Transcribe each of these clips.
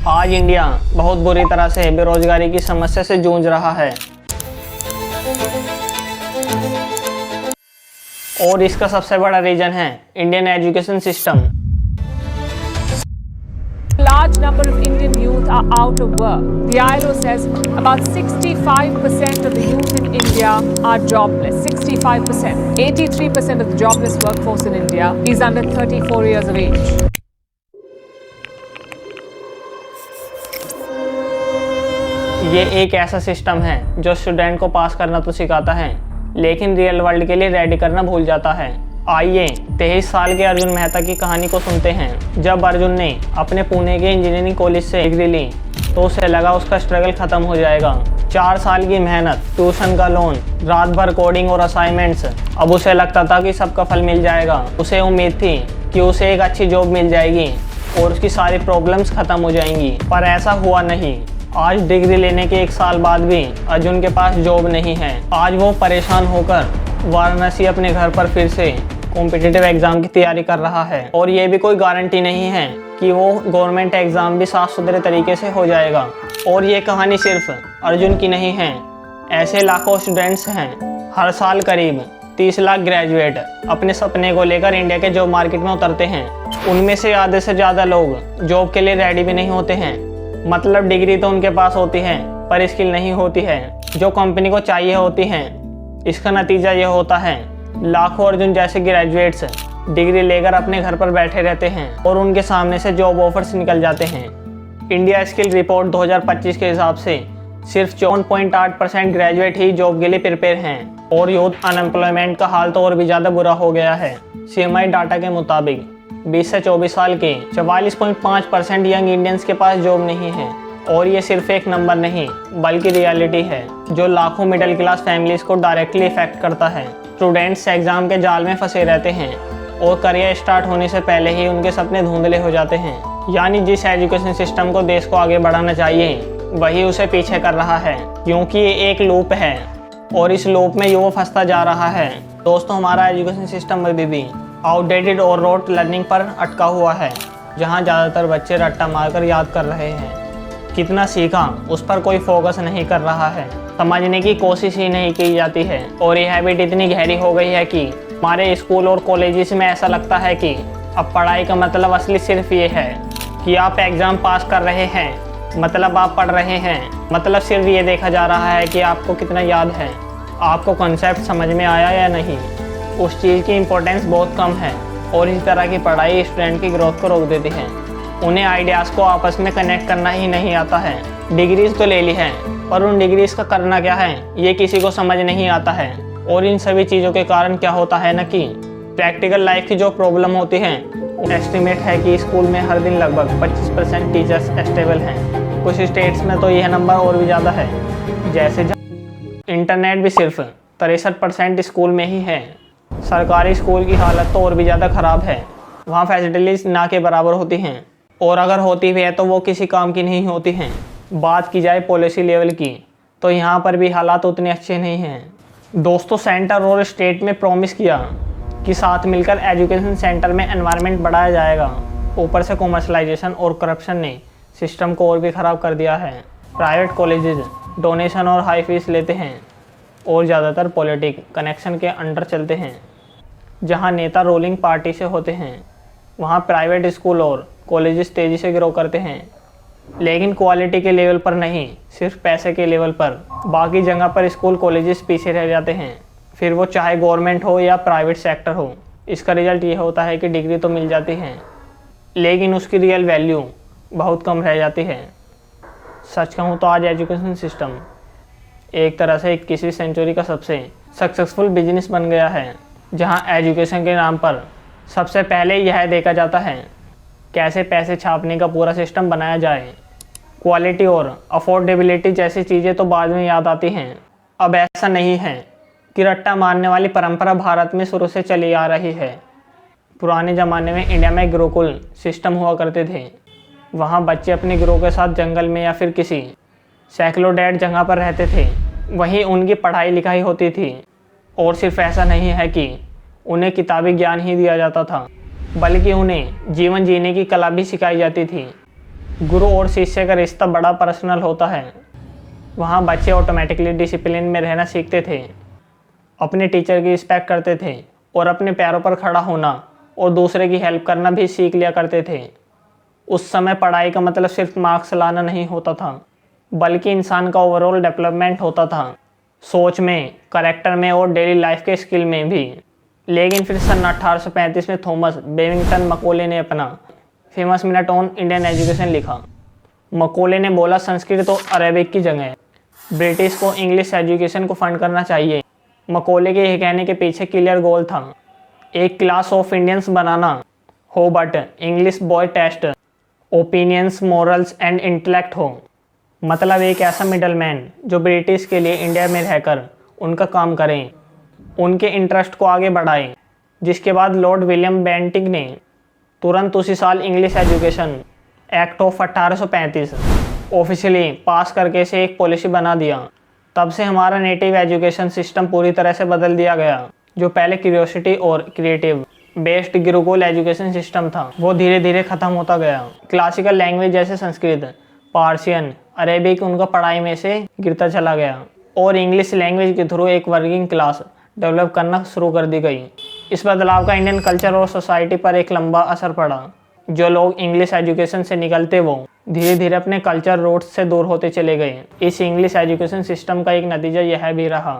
आज इंडिया बहुत बुरी तरह से बेरोजगारी की समस्या से जूझ रहा है और इसका सबसे बड़ा रीजन है Indian education system. Large number of Indian youth are out of work. The ILO says about 65% of the youth in India are jobless. 65%. 83% of the jobless workforce in India is under 34 years of age. ये एक ऐसा system है जो student को पास करना तो सिखाता है लेकिन रियल वर्ल्ड के लिए रेडी करना भूल जाता है। आइए 23 साल के अर्जुन मेहता की कहानी को सुनते हैं। जब अर्जुन ने अपने पुणे के इंजीनियरिंग कॉलेज से डिग्री ली तो उसे लगा उसका स्ट्रगल खत्म हो जाएगा। 4 साल की मेहनत, ट्यूशन का लोन, रात भर कोडिंग और असाइनमेंट्स, अब उसे लगता था कि सबका फल मिल जाएगा। उसे उम्मीद थी कि उसे एक अच्छी जॉब मिल जाएगी और उसकी सारी प्रॉब्लम्स खत्म हो जाएंगी, पर ऐसा हुआ नहीं। आज डिग्री लेने के 1 साल बाद भी अर्जुन के पास जॉब नहीं है। आज वो परेशान होकर वाराणसी अपने घर पर फिर से कॉम्पिटिटिव एग्जाम की तैयारी कर रहा है और ये भी कोई गारंटी नहीं है कि वो गवर्नमेंट एग्जाम भी साफ सुथरे तरीके से हो जाएगा। और ये कहानी सिर्फ अर्जुन की नहीं है, ऐसे लाखों स्टूडेंट्स हैं। हर साल करीब 30 लाख ग्रेजुएट अपने सपने को लेकर इंडिया के जॉब मार्केट में उतरते हैं। उनमें से आधे से ज़्यादा लोग जॉब के लिए रेडी भी नहीं होते हैं। मतलब डिग्री तो उनके पास होती है पर स्किल नहीं होती है जो कंपनी को चाहिए होती है। इसका नतीजा ये होता है लाखों अर्जुन जैसे ग्रेजुएट्स डिग्री लेकर अपने घर पर बैठे रहते हैं और उनके सामने से जॉब ऑफर्स निकल जाते हैं। इंडिया स्किल रिपोर्ट 2025 के हिसाब से सिर्फ 54.8% ग्रेजुएट ही जॉब के लिए प्रिपेयर हैं और यूथ अनएम्प्लॉयमेंट का हाल तो और भी ज़्यादा बुरा हो गया है। CMI डाटा के मुताबिक 20 से 24 साल के 44.5% यंग इंडियंस के पास जॉब नहीं है। और ये सिर्फ एक नंबर नहीं बल्कि रियलिटी है जो लाखों मिडिल क्लास फैमिलीज को डायरेक्टली इफेक्ट करता है। स्टूडेंट्स एग्जाम के जाल में फंसे रहते हैं और करियर स्टार्ट होने से पहले ही उनके सपने धुंधले हो जाते हैं। यानी जिस एजुकेशन सिस्टम को देश को आगे बढ़ाना चाहिए वही उसे पीछे कर रहा है, क्योंकि ये एक लूप है और इस लूप में युवा फंसता जा रहा है। दोस्तों, हमारा एजुकेशन सिस्टम अभी भी आउटडेटेड और रोट लर्निंग पर अटका हुआ है, जहाँ ज़्यादातर बच्चे रट्टा मारकर याद कर रहे हैं। कितना सीखा उस पर कोई फोकस नहीं कर रहा है, समझने की कोशिश ही नहीं की जाती है। और ये हैबिट इतनी गहरी हो गई है कि हमारे स्कूल और कॉलेजेस में ऐसा लगता है कि अब पढ़ाई का मतलब असली सिर्फ ये है कि आप एग्ज़ाम पास कर रहे हैं, मतलब आप पढ़ रहे हैं। मतलब सिर्फ ये देखा जा रहा है कि आपको कितना याद है, आपको कॉन्सेप्ट समझ में आया या नहीं। उस चीज़ की इम्पोर्टेंस बहुत कम है और इस तरह की पढ़ाई स्टूडेंट की ग्रोथ को रोक देती है। उन्हें आइडियाज़ को आपस में कनेक्ट करना ही नहीं आता है। डिग्रीज तो ले ली है पर उन डिग्रीज का करना क्या है ये किसी को समझ नहीं आता है। और इन सभी चीज़ों के कारण क्या होता है न कि प्रैक्टिकल लाइफ की जो प्रॉब्लम होती है। एस्टिमेट है कि स्कूल में हर दिन लगभग 25% टीचर्स स्टेबल हैं। कुछ स्टेट्स में तो यह नंबर और भी ज़्यादा है। जैसे इंटरनेट भी सिर्फ 63% स्कूल में ही है। सरकारी स्कूल की हालत तो और भी ज़्यादा ख़राब है। वहाँ फैसिलिटीज़ ना के बराबर होती हैं और अगर होती भी है तो वो किसी काम की नहीं होती हैं। बात की जाए पॉलिसी लेवल की तो यहाँ पर भी हालात उतने अच्छे नहीं हैं। दोस्तों, सेंटर और स्टेट में प्रॉमिस किया कि साथ मिलकर एजुकेशन सेंटर में एनवायरनमेंट बढ़ाया जाएगा। ऊपर से कॉमर्शलाइजेशन और करप्शन ने सिस्टम को और भी ख़राब कर दिया है। प्राइवेट कॉलेजेस डोनेशन और हाई फीस लेते हैं और ज़्यादातर पॉलिटिक कनेक्शन के अंडर चलते हैं। जहाँ नेता रूलिंग पार्टी से होते हैं वहाँ प्राइवेट स्कूल और कॉलेजेस तेज़ी से ग्रो करते हैं, लेकिन क्वालिटी के लेवल पर नहीं, सिर्फ पैसे के लेवल पर। बाकी जगह पर स्कूल कॉलेजेस पीछे रह जाते हैं, फिर वो चाहे गवर्नमेंट हो या प्राइवेट सेक्टर हो। इसका रिजल्ट ये होता है कि डिग्री तो मिल जाती है लेकिन उसकी रियल वैल्यू बहुत कम रह जाती है। सच कहूँ तो आज एजुकेशन सिस्टम एक तरह से 21वीं सेंचुरी का सबसे सक्सेसफुल बिजनेस बन गया है, जहाँ एजुकेशन के नाम पर सबसे पहले यह देखा जाता है कैसे पैसे छापने का पूरा सिस्टम बनाया जाए। क्वालिटी और अफोर्डेबिलिटी जैसी चीज़ें तो बाद में याद आती हैं। अब ऐसा नहीं है कि रट्टा मारने वाली परंपरा भारत में शुरू से चली आ रही है। पुराने ज़माने में इंडिया में गुरुकुल सिस्टम हुआ करते थे। वहाँ बच्चे अपने गुरु के साथ जंगल में या फिर किसी सेक्लोडेड जगह पर रहते थे। वहीं उनकी पढ़ाई लिखाई होती थी और सिर्फ ऐसा नहीं है कि उन्हें किताबी ज्ञान ही दिया जाता था बल्कि उन्हें जीवन जीने की कला भी सिखाई जाती थी। गुरु और शिष्य का रिश्ता बड़ा पर्सनल होता है। वहाँ बच्चे ऑटोमेटिकली डिसिप्लिन में रहना सीखते थे, अपने टीचर की रिस्पेक्ट करते थे और अपने पैरों पर खड़ा होना और दूसरे की हेल्प करना भी सीख लिया करते थे। उस समय पढ़ाई का मतलब सिर्फ मार्क्स लाना नहीं होता था, बल्कि इंसान का ओवरऑल डेवलपमेंट होता था, सोच में, करैक्टर में और डेली लाइफ के स्किल में भी। लेकिन फिर सन 1835 में थॉमस बेबिंगटन मकोले ने अपना famous minute on Indian education लिखा। मकोले ने बोला संस्कृत और अरेबिक की जगह ब्रिटिश को इंग्लिश एजुकेशन को फंड करना चाहिए। मकोले के यह कहने के पीछे क्लियर गोल था, एक क्लास ऑफ इंडियंस बनाना हो but English by taste opinions, morals and intellect हो। मतलब एक ऐसा मिडल मैन जो ब्रिटिश के लिए इंडिया में रहकर उनका काम करें, उनके इंटरेस्ट को आगे बढ़ाएं। जिसके बाद लॉर्ड विलियम बेंटिंग ने तुरंत उसी साल English education act of 1835 officially pass करके इसे एक पॉलिसी बना दिया। तब से हमारा नेटिव एजुकेशन सिस्टम पूरी तरह से बदल दिया गया। जो पहले क्यूरियोसिटी और creative based Gurukul education system था, वो धीरे धीरे ख़त्म होता गया। क्लासिकल लैंग्वेज जैसे संस्कृत, पार्शियन, अरेबिक उनका पढ़ाई में से गिरता चला गया और इंग्लिश लैंग्वेज के थ्रू एक वर्किंग क्लास डेवलप करना शुरू कर दी गई। इस बदलाव का इंडियन कल्चर और सोसाइटी पर एक लंबा असर पड़ा। जो लोग इंग्लिश एजुकेशन से निकलते वो धीरे धीरे अपने कल्चर रूट्स से दूर होते चले गए। इस इंग्लिश एजुकेशन सिस्टम का एक नतीजा यह भी रहा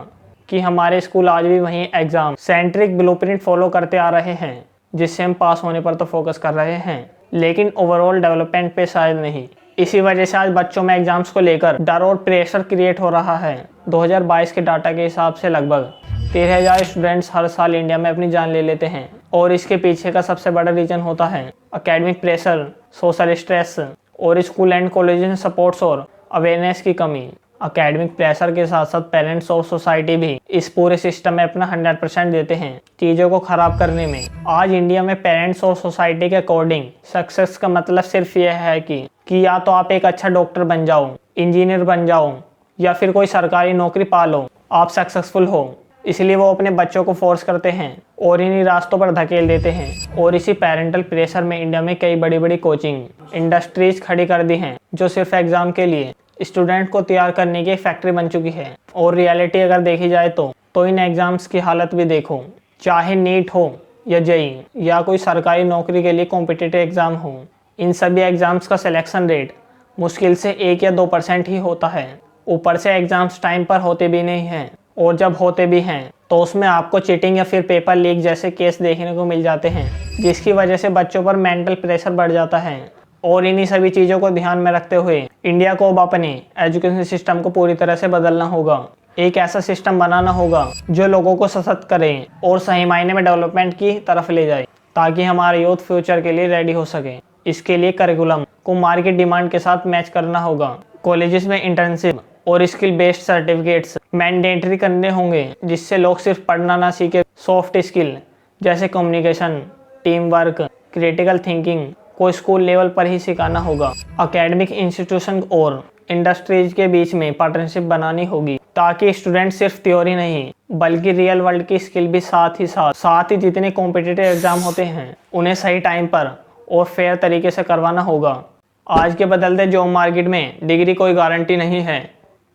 कि हमारे स्कूल आज भी वहीं एग्जाम सेंट्रिक ब्लूप्रिंट फॉलो करते आ रहे हैं, जिससे हम पास होने पर तो फोकस कर रहे हैं, लेकिन ओवरऑल डेवलपमेंट पे शायद नहीं। इसी वजह से आज बच्चों में एग्जाम्स को लेकर डर और प्रेशर क्रिएट हो रहा है। 2022 के डाटा के हिसाब से लगभग 13,000 स्टूडेंट्स हर साल इंडिया में अपनी जान ले लेते हैं और इसके पीछे का सबसे बड़ा रीजन होता है एकेडमिक प्रेशर, सोशल स्ट्रेस और स्कूल एंड कॉलेज में सपोर्ट्स और अवेयरनेस की कमी। एकेडमिक प्रेशर के साथ साथ पेरेंट्स और सोसाइटी भी इस पूरे सिस्टम में अपना 100% देते हैं चीज़ों को ख़राब करने में। आज इंडिया में पेरेंट्स और सोसाइटी के अकॉर्डिंग सक्सेस का मतलब सिर्फ यह है कि या तो आप एक अच्छा डॉक्टर बन जाओ, इंजीनियर बन जाओ या फिर कोई सरकारी नौकरी पा लो, आप सक्सेसफुल हो। इसलिए वो अपने बच्चों को फोर्स करते हैं और इन्हीं रास्तों पर धकेल देते हैं। और इसी पेरेंटल प्रेशर में इंडिया में कई बड़ी बड़ी कोचिंग इंडस्ट्रीज खड़ी कर दी हैं, जो सिर्फ एग्जाम के लिए स्टूडेंट को तैयार करने की एक फैक्ट्री बन चुकी है। और रियलिटी अगर देखी जाए तो इन एग्जाम्स की हालत भी देखो, चाहे नीट हो या जेई या कोई सरकारी नौकरी के लिए कॉम्पिटिटिव एग्जाम हो, इन सभी एग्जाम्स का सिलेक्शन रेट मुश्किल से 1 या 2% ही होता है। ऊपर से एग्जाम्स टाइम पर होते भी नहीं हैं, और जब होते भी हैं तो उसमें आपको चीटिंग या फिर पेपर लीक जैसे केस देखने को मिल जाते हैं, जिसकी वजह से बच्चों पर मेंटल प्रेशर बढ़ जाता है। और इन्हीं सभी चीज़ों को ध्यान में रखते हुए इंडिया को अब अपने एजुकेशन सिस्टम को पूरी तरह से बदलना होगा। एक ऐसा सिस्टम बनाना होगा जो लोगों को सशक्त करे और सही मायने में डेवलपमेंट की तरफ ले जाए, ताकि हमारा यूथ फ्यूचर के लिए रेडी हो सके। इसके लिए करिकुलम को मार्केट डिमांड के साथ मैच करना होगा। कॉलेजेस में इंटर्नशिप और स्किल बेस्ड सर्टिफिकेट्स मैंडेटरी करने होंगे, जिससे लोग सिर्फ पढ़ना ना सीखे, सॉफ्ट स्किल जैसे communication, team work, critical thinking को स्कूल लेवल पर ही सिखाना होगा। एकेडमिक इंस्टीट्यूशन और इंडस्ट्रीज के बीच में पार्टनरशिप बनानी होगी, ताकि स्टूडेंट सिर्फ थ्योरी नहीं बल्कि रियल वर्ल्ड की स्किल भी साथ ही जितने कॉम्पिटिटिव एग्जाम होते हैं उन्हें सही टाइम पर और फेयर तरीके से करवाना होगा। आज के बदलते जॉब मार्केट में डिग्री कोई गारंटी नहीं है,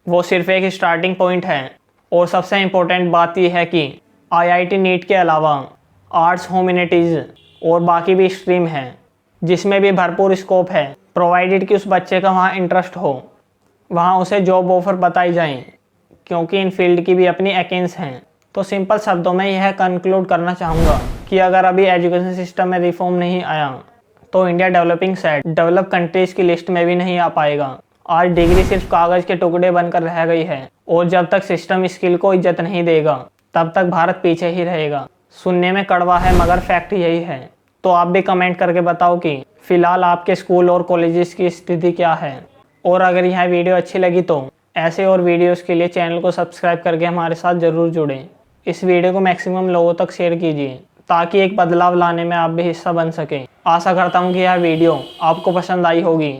वो सिर्फ एक स्टार्टिंग पॉइंट है। और सबसे इम्पोर्टेंट बात यह है कि IIT नीट के अलावा आर्ट्स, ह्यूमैनिटीज़ और बाकी भी स्ट्रीम हैं, जिसमें भी भरपूर स्कोप है, प्रोवाइडेड कि उस बच्चे का वहाँ इंटरेस्ट हो, वहाँ उसे जॉब ऑफर बताई जाएं, क्योंकि इन फील्ड की भी अपनी वैकेंसी हैं। तो सिंपल शब्दों में यह कंक्लूड करना चाहूँगा कि अगर अभी एजुकेशन सिस्टम में रिफॉर्म नहीं आया तो India developing side develop countries की लिस्ट में भी नहीं आ पाएगा। आज डिग्री सिर्फ कागज़ के टुकड़े बनकर रह गई है, और जब तक सिस्टम स्किल को इज्जत नहीं देगा तब तक भारत पीछे ही रहेगा। सुनने में कड़वा है मगर फैक्ट यही है। तो आप भी कमेंट करके बताओ कि फ़िलहाल आपके स्कूल और कॉलेजेस की स्थिति क्या है। और अगर यह वीडियो अच्छी लगी तो ऐसे और वीडियोस के लिए चैनल को सब्सक्राइब करके हमारे साथ ज़रूर जुड़ें। इस वीडियो को मैक्सिमम लोगों तक शेयर कीजिए, ताकि एक बदलाव लाने में आप भी हिस्सा बन सकें। आशा करता हूँ कि यह वीडियो आपको पसंद आई होगी।